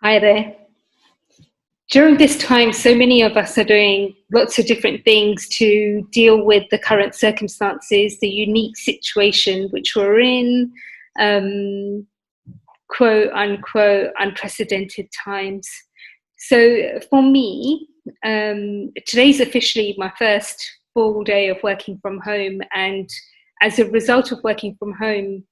Hi there. During this time, so many of us are doing lots of different things to deal with the current circumstances, the unique situation which we're in, um, quote unquote, unprecedented times. So for me, today's officially my first full day of working from home. And as a result of working from home,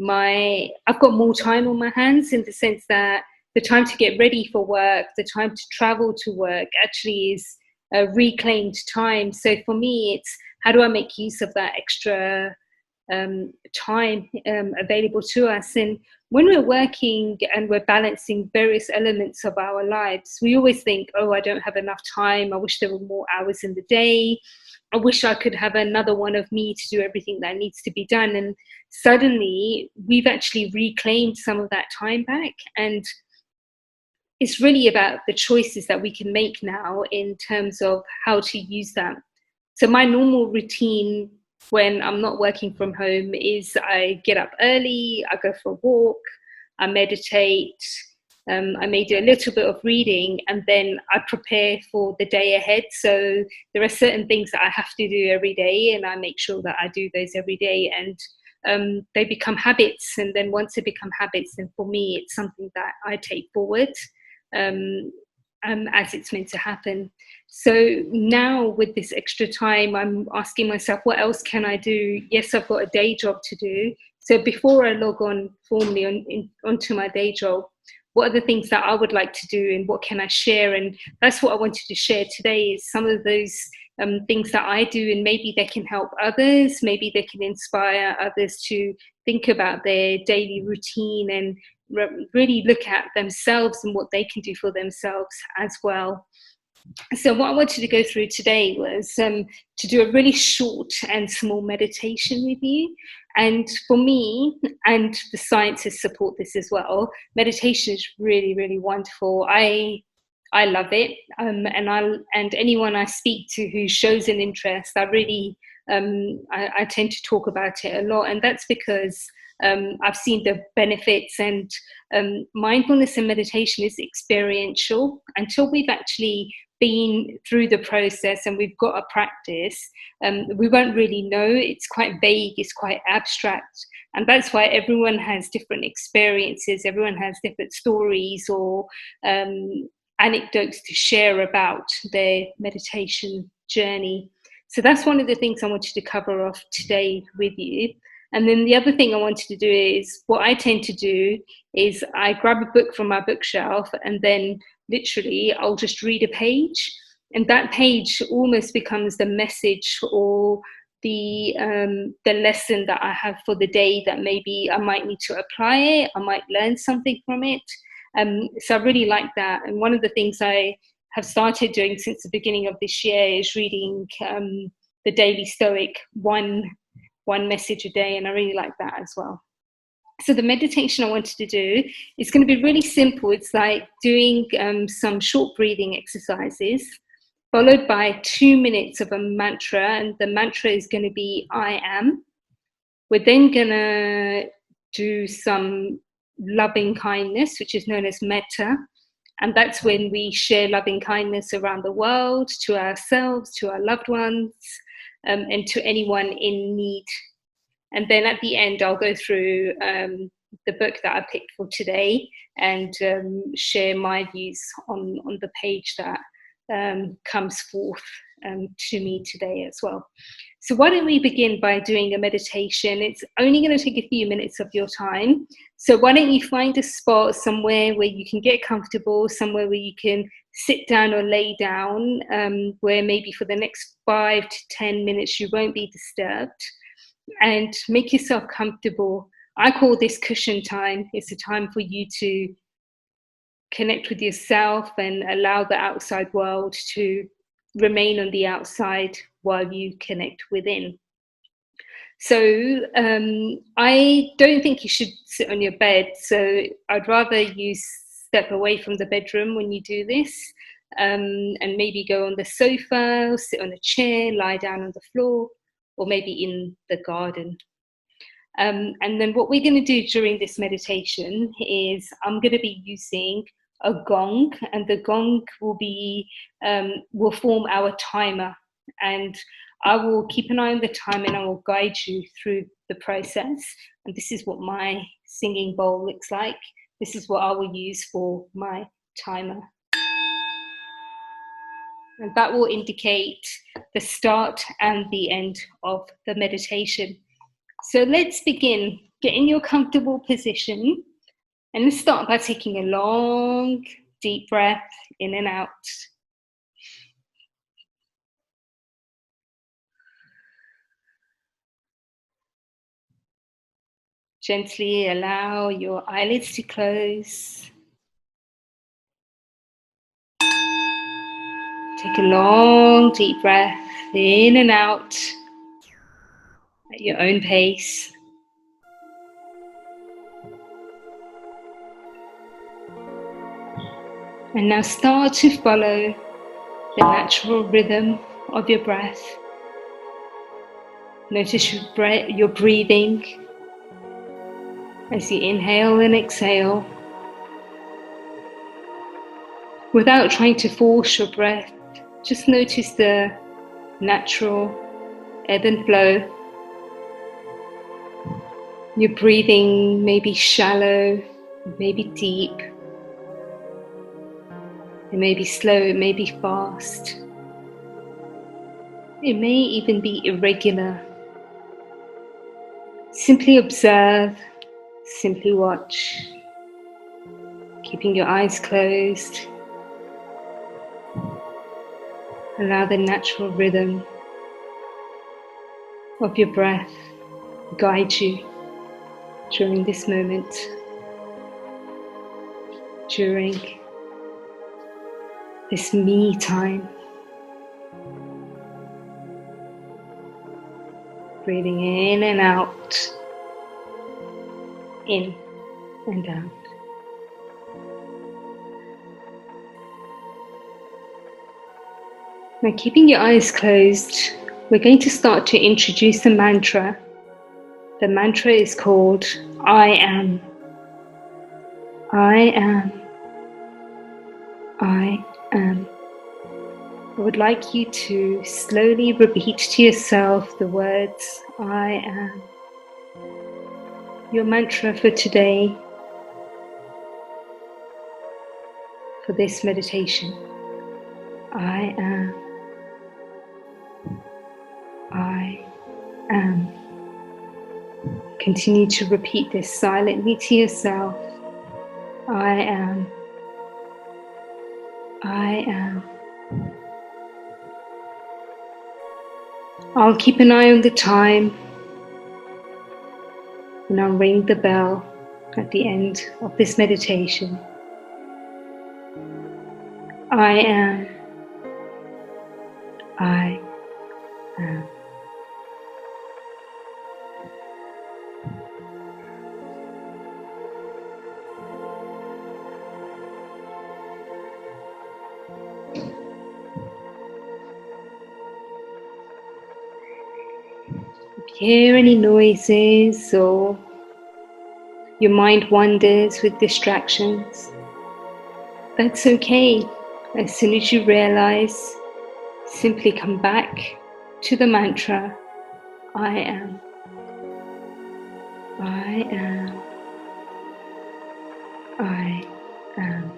I've got more time on my hands in the sense that the time to get ready for work, the time to travel to work actually is a reclaimed time. So for me, it's how do I make use of that extra time available to us? And when we're working and we're balancing various elements of our lives, we always think, oh, I don't have enough time. I wish there were more hours in the day. I wish I could have another one of me to do everything that needs to be done. And suddenly we've actually reclaimed some of that time back. And it's really about the choices that we can make now in terms of how to use that. So my normal routine when I'm not working from home is I get up early, I go for a walk, I meditate, I may do a little bit of reading, and then I prepare for the day ahead. So there are certain things that I have to do every day, and I make sure that I do those every day. And they become habits. And then once they become habits, then for me, it's something that I take forward um, as it's meant to happen. So now with this extra time, I'm asking myself, what else can I do? Yes, I've got a day job to do. So before I log on formally onto my day job, what are the things that I would like to do and what can I share? And that's what I wanted to share today is some of those things that I do, and maybe they can help others, maybe they can inspire others to think about their daily routine and really look at themselves and what they can do for themselves as well. So what I wanted to go through today was to do a really short and small meditation with you. And for me, and the scientists support this as well, meditation is really, really wonderful. I love it, and anyone I speak to who shows an interest, I tend to talk about it a lot, and that's because I've seen the benefits. And mindfulness and meditation is experiential. Until we've actually been through the process and we've got a practice, we won't really know. It's quite vague, it's quite abstract. And that's why everyone has different experiences, everyone has different stories or anecdotes to share about their meditation journey. So that's one of the things I wanted to cover off today with you. And then the other thing I wanted to do is what I tend to do is I grab a book from my bookshelf and then literally I'll just read a page, and that page almost becomes the message or the lesson that I have for the day, that maybe I might need to apply it, I might learn something from it. So I really like that. And one of the things I have started doing since the beginning of this year is reading the Daily Stoic, one message a day, and I really like that as well. So the meditation I wanted to do is going to be really simple. It's like doing some short breathing exercises followed by 2 minutes of a mantra, and the mantra is going to be I am. We're then going to do some loving kindness, which is known as metta, and that's when we share loving kindness around the world, to ourselves, to our loved ones, and to anyone in need. And then at the end, I'll go through the book that I picked for today and share my views on the page that comes forth to me today as well. So why don't we begin by doing a meditation? It's only going to take a few minutes of your time. So why don't you find a spot somewhere where you can get comfortable, somewhere where you can sit down or lay down, where maybe for the next 5 to 10 minutes you won't be disturbed, and make yourself comfortable. I call this cushion time. It's a time for you to connect with yourself and allow the outside world to remain on the outside while you connect within. So I don't think you should sit on your bed. So I'd rather you step away from the bedroom when you do this, and maybe go on the sofa, sit on a chair, lie down on the floor, or maybe in the garden. And then what we're going to do during this meditation is I'm going to be using a gong, and the gong will form our timer. And I will keep an eye on the time, and I will guide you through the process. And this is what my singing bowl looks like. This is what I will use for my timer. And that will indicate the start and the end of the meditation. So let's begin. Get in your comfortable position, and let's start by taking a long, deep breath in and out. Gently allow your eyelids to close. Take a long, deep breath in and out at your own pace. And now start to follow the natural rhythm of your breath. Notice your breathing as you inhale and exhale, without trying to force your breath. Just notice the natural ebb and flow. Your breathing may be shallow, it may be deep, it may be slow, it may be fast. It may even be irregular. Simply observe, simply watch, keeping your eyes closed. Allow the natural rhythm of your breath guide you during this moment, during this me time. Breathing in and out, in and out. Now, keeping your eyes closed, we're going to start to introduce the mantra. The mantra is called I am. I am. I am. I would like you to slowly repeat to yourself the words I am. Your mantra for today, for this meditation. I am. I am. Continue to repeat this silently to yourself. I am. I am. I'll keep an eye on the time, and I'll ring the bell at the end of this meditation. I am. I am. If you hear any noises or your mind wanders with distractions, that's okay. As soon as you realize, simply come back to the mantra, I am. I am. I am.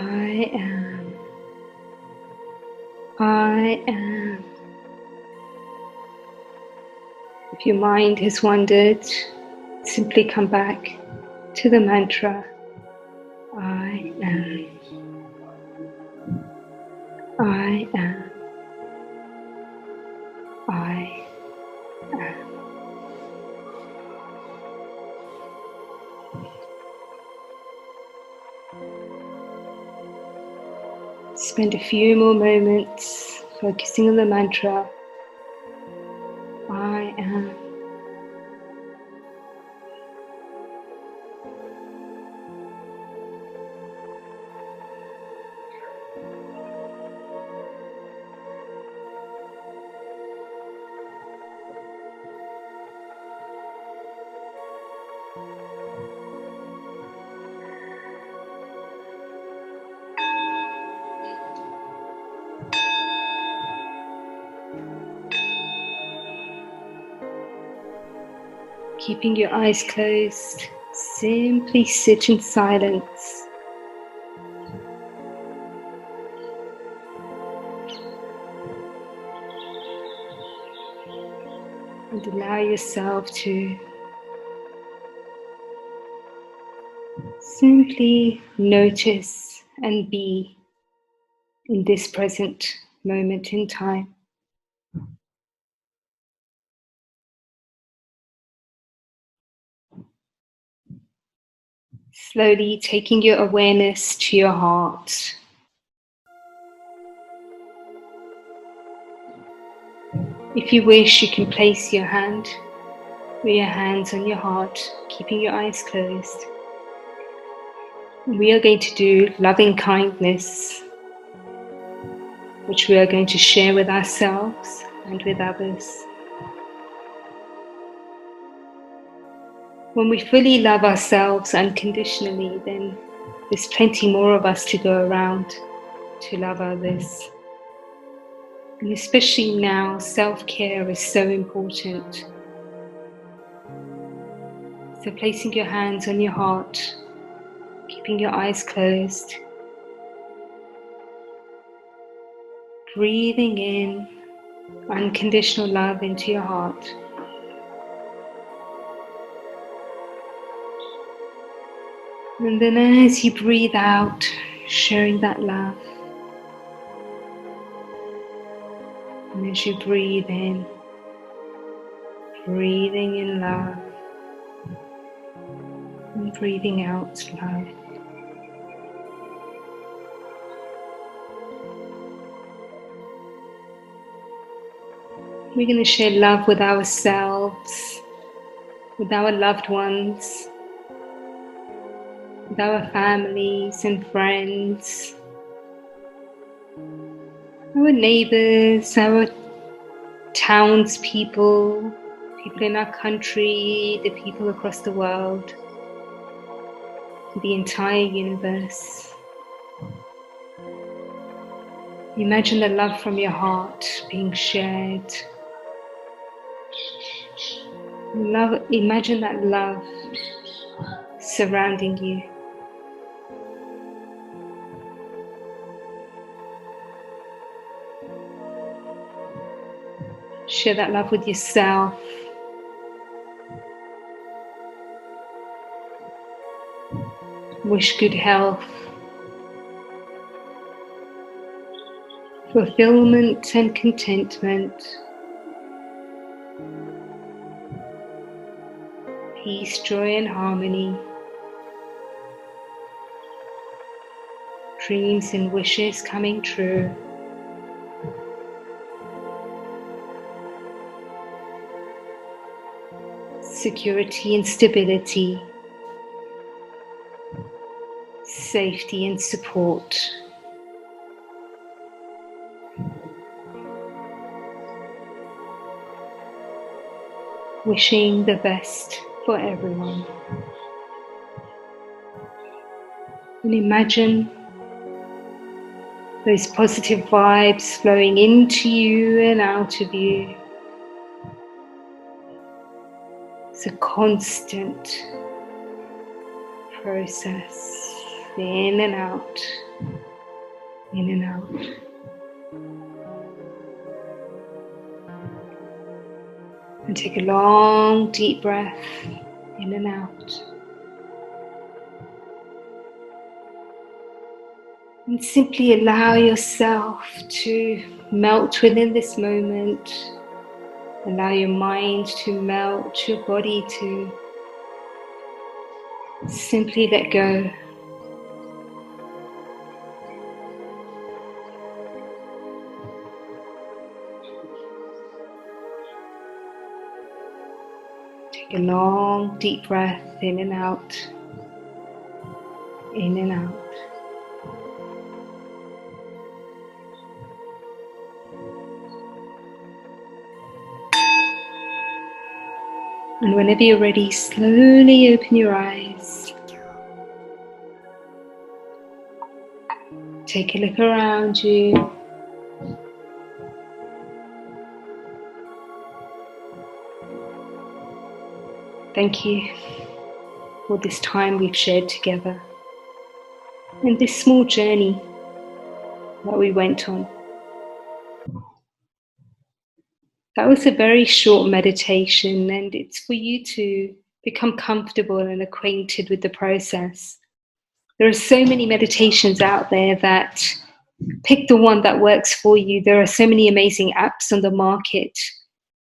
I am. I am. If your mind has wandered, simply come back to the mantra, I am. I am. I am. Spend a few more moments focusing on the mantra, I am. Keeping your eyes closed, simply sit in silence. And allow yourself to simply notice and be in this present moment in time. Slowly taking your awareness to your heart. If you wish, you can place your hand or your hands on your heart, keeping your eyes closed. We are going to do loving kindness, which we are going to share with ourselves and with others. When we fully love ourselves unconditionally, then there's plenty more of us to go around to love others. And especially now, self-care is so important. So placing your hands on your heart, keeping your eyes closed, breathing in unconditional love into your heart. And then as you breathe out, sharing that love. And as you breathe in, breathing in love. And breathing out love. We're going to share love with ourselves, with our loved ones, with our families and friends, our neighbors, our townspeople, people in our country, the people across the world, the entire universe. Imagine the love from your heart being shared. Imagine that love surrounding you. Share that love with yourself. Wish good health, fulfillment and contentment, peace, joy and harmony, dreams and wishes coming true. Security and stability, safety and support. Wishing the best for everyone. And imagine those positive vibes flowing into you and out of you. It's a constant process, in and out, in and out. And take a long, deep breath in and out. And simply allow yourself to melt within this moment. Allow your mind to melt, your body to simply let go. Take a long, deep breath in and out. In and out. And whenever you're ready, slowly open your eyes. Take a look around you. Thank you for this time we've shared together and this small journey that we went on. That was a very short meditation, and it's for you to become comfortable and acquainted with the process. There are so many meditations out there that pick the one that works for you. There are so many amazing apps on the market,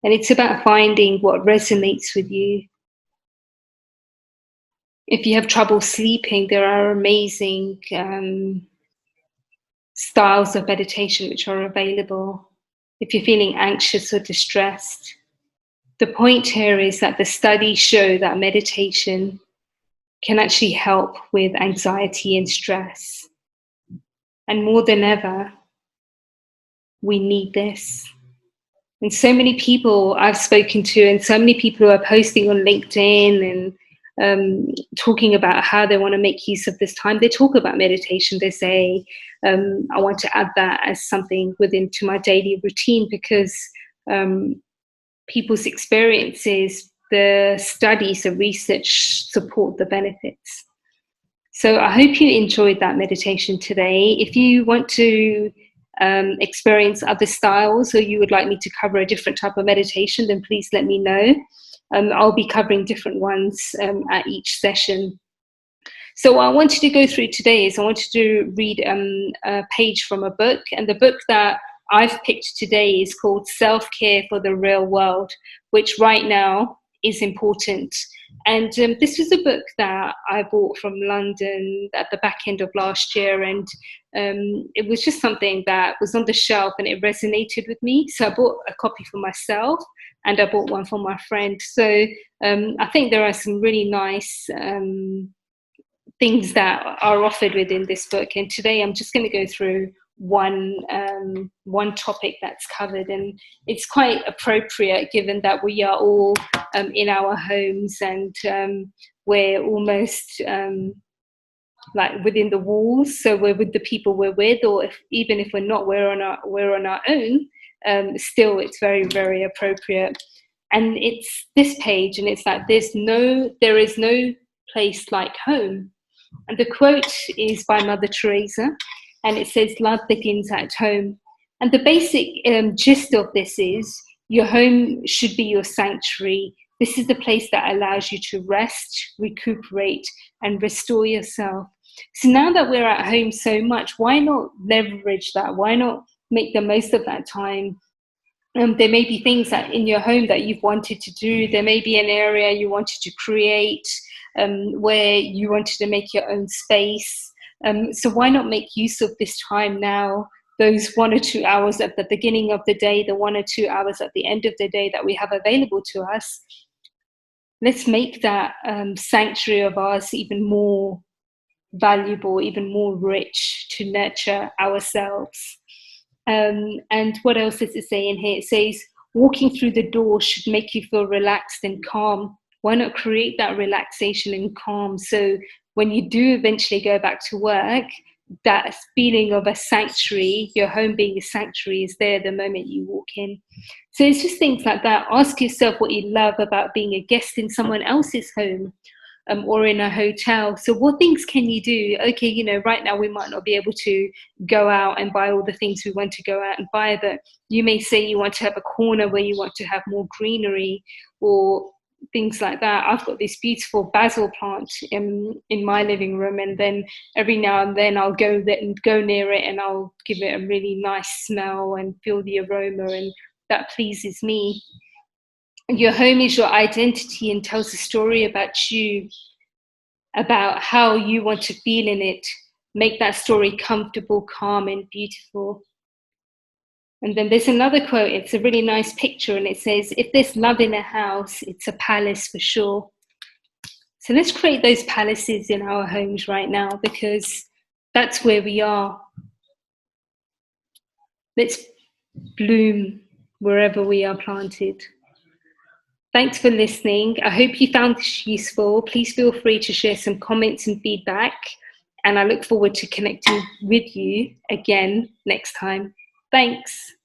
and it's about finding what resonates with you. If you have trouble sleeping, there are amazing styles of meditation which are available. If you're feeling anxious or distressed, the point here is that the studies show that meditation can actually help with anxiety and stress. And more than ever, we need this. And so many people I've spoken to, and so many people who are posting on LinkedIn and talking about how they want to make use of this time. They talk about meditation. They say, I want to add that as something to my daily routine, because people's experiences, the studies, the research support the benefits. So I hope you enjoyed that meditation today. If you want to experience other styles, or you would like me to cover a different type of meditation, then please let me know. I'll be covering different ones at each session. So what I wanted to go through today is I wanted to read a page from a book, and the book that I've picked today is called Self-Care for the Real World, which right now is important. And this was a book that I bought from London at the back end of last year, and it was just something that was on the shelf and it resonated with me. So I bought a copy for myself, and I bought one for my friend. So I think there are some really nice things that are offered within this book. And today I'm just going to go through one topic that's covered, and it's quite appropriate given that we are all in our homes, and we're almost like within the walls. So we're with the people we're with, or even if we're not, we're on our own. Still, it's very, very appropriate. And it's this page, and it's like there is no place like home. And the quote is by Mother Teresa, and it says, "Love begins at home." And the basic gist of this is your home should be your sanctuary. This is the place that allows you to rest, recuperate, and restore yourself. So now that we're at home so much, why not leverage that? Why not make the most of that time? There may be things that in your home that you've wanted to do. There may be an area you wanted to create, where you wanted to make your own space. So why not make use of this time now, those 1 or 2 hours at the beginning of the day, the 1 or 2 hours at the end of the day that we have available to us. Let's make that sanctuary of ours even more valuable, even more rich to nurture ourselves. And what else does it say in here? It says, walking through the door should make you feel relaxed and calm. Why not create that relaxation and calm? So when you do eventually go back to work, that feeling of a sanctuary, your home being a sanctuary, is there the moment you walk in. So it's just things like that. Ask yourself what you love about being a guest in someone else's home. or in a hotel. So what things can you do? Okay, you know, right now we might not be able to go out and buy all the things we want to go out and buy, but you may say you want to have a corner where you want to have more greenery or things like that. I've got this beautiful basil plant in my living room, and then every now and then I'll go there and go near it, and I'll give it a really nice smell and feel the aroma, and that pleases me. Your home is your identity and tells a story about you, about how you want to feel in it. Make that story comfortable, calm, and beautiful. And then there's another quote. It's a really nice picture, and it says, if there's love in a house, it's a palace for sure. So let's create those palaces in our homes right now, because that's where we are. Let's bloom wherever we are planted. Thanks for listening. I hope you found this useful. Please feel free to share some comments and feedback, and I look forward to connecting with you again next time. Thanks.